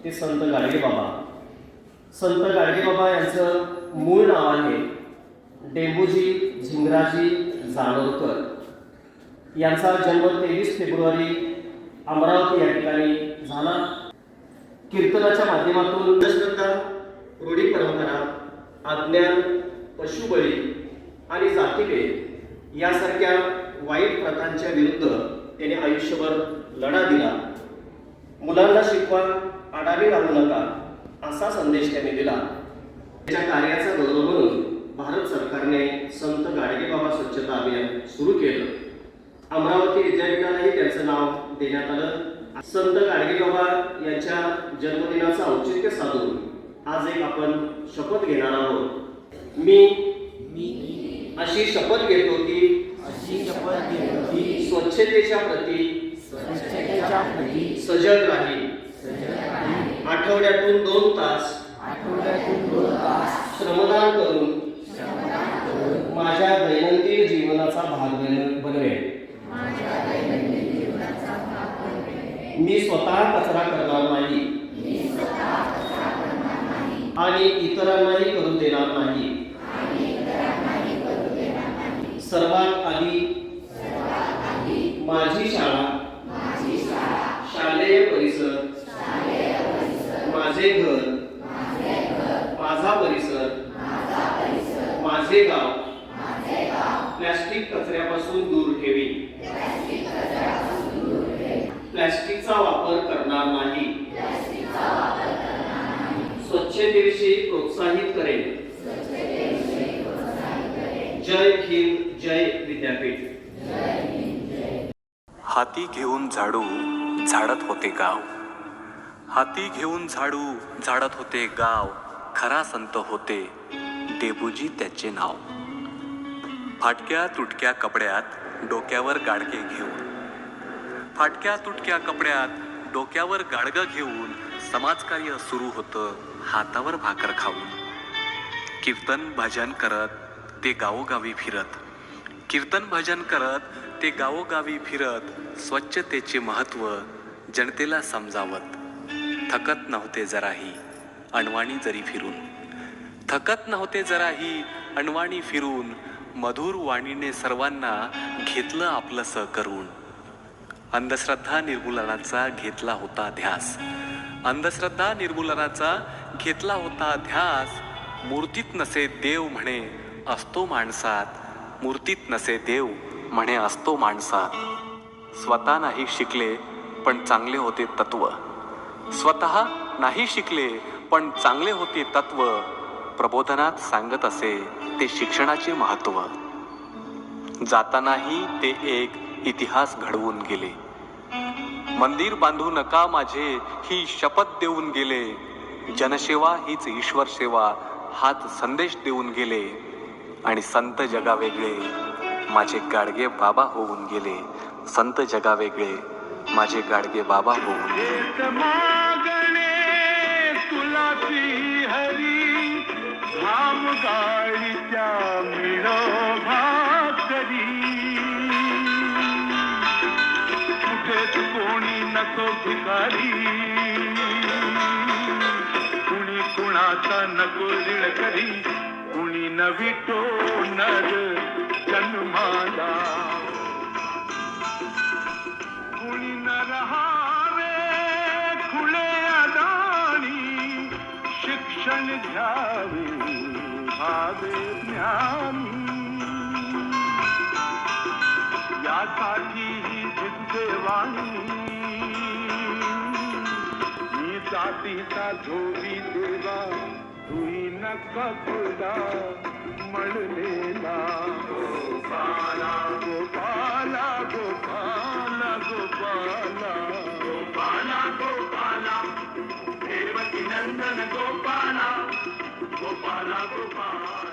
ते संत गाडगेबाबा. संत गाडगेबाबा यांचं मूळ नाव आहे डेंबूजी झिंगराजी जानोरकर. यांचा जन्म 23 फेब्रुवारी अमरावती या ठिकाणी झाला. कीर्तनाच्या माध्यमातून अंधश्रद्धा, रूढी परंपरा, अज्ञान, पशुबळी आणि जातीभेद यासारख्या वाईट प्रथांच्या विरुद्ध त्यांनी आयुष्यभर लढा दिला. मुलांना शिकवा, आडावी राहू नका असा संदेश त्यांनी दिला. त्याच्या कार्याचा गौरव म्हणून भारत सरकारने संत गाडगेबाबा स्वच्छता अभियान सुरू केलं. अमरावती विद्यापीठालाही त्यांचं नाव देण्यात आलं. संत गाडगेबाबा यांच्या जन्मदिनाचं औचित्य साधून आज एक आपण शपथ घेणार आहोत. मी अशी शपथ घेतो की स्वच्छतेच्या प्रती सजग राहील. आठवड्यातून 2 तास श्रमदान करून माझ्या दैनंदिन जीवनाचा भाग बनवेल. मी स्वतः कचरा करणार नाही आणि इतरांनाही करू देणार नाही. सर्वात आधी माझी शाळा, शालेय परिसर, माझे घर, माझा परिसर, माझे गाव प्लास्टिक कचऱ्यापासून दूर ठेवी. प्लास्टिकचा वापर करणार नाही. स्वच्छतेविषयी प्रोत्साहित करेल. जय भीम, जय विद्यापीठ. हाती घेऊन झाडू झाडत होते गाव. हाती घेऊन झाडू झाडत होते गाव. खरा संत होते डेबूजी त्याचे नाव. फाटक्या तुटक्या कपड्यात डोक्यावर गाडगे घेऊन, फाटक्या तुटक्या कपड्यात डोक्यावर गाडगं घेऊन समाजकार्य सुरू होतं हातावर भाकर खाऊन. कीर्तन भजन करत ते गावोगावी फिरत, कीर्तन भजन करत ते गावोगावी फिरत स्वच्छतेचे महत्त्व जनतेला समजावत. थकत नव्हते जराही अनवाणी जरी फिरून, थकत नव्हते जराही अनवाणी फिरून. मधुर वाणीने सर्वांना घेतलं आपलंसं करून. अंधश्रद्धा निर्मूलनाचा घेतला होता ध्यास, अंधश्रद्धा निर्मूलनाचा घेतला होता ध्यास. मूर्तीत नसे देव म्हणे असतो माणसात, मूर्तीत नसे देव म्हणे असतो माणसात. स्वतः नाही शिकले पण चांगले होते तत्व, स्वतः नाही शिकले पण चांगले होते तत्व. प्रबोधनात सांगत असे ते शिक्षणाचे महत्त्व. जातानाही ते एक इतिहास घडवून गेले. मंदिर बांधू नका माझे ही शपथ देऊन गेले. जनसेवा हीच ईश्वर सेवा हाच संदेश देऊन गेले. आणि संत जगा वेगळे माझे गाडगे बाबा होऊन गेले. संत जगा वेगळे माझे गाडगे बाबा होऊन गेले. धाम गाडीच्या मिळोभा करी. कुठेच कोणी नको भिकारी, कुणी कुणाचा नको ऋण करी. कुणी नवी टोनर जन्माला, कुणी न रहावे खुले अदाणी. शिक्षण घ्यावे भावे ज्ञानी, यासाठी ही जिद्देवाणी. मी जातीचा धोबी देवा तुही न कपडा मळलेला. गोपाला गोपाला गोपाला गोपाला गोपाला गोपाला देवकी नंदन गोपाला गोपाला गोपाला.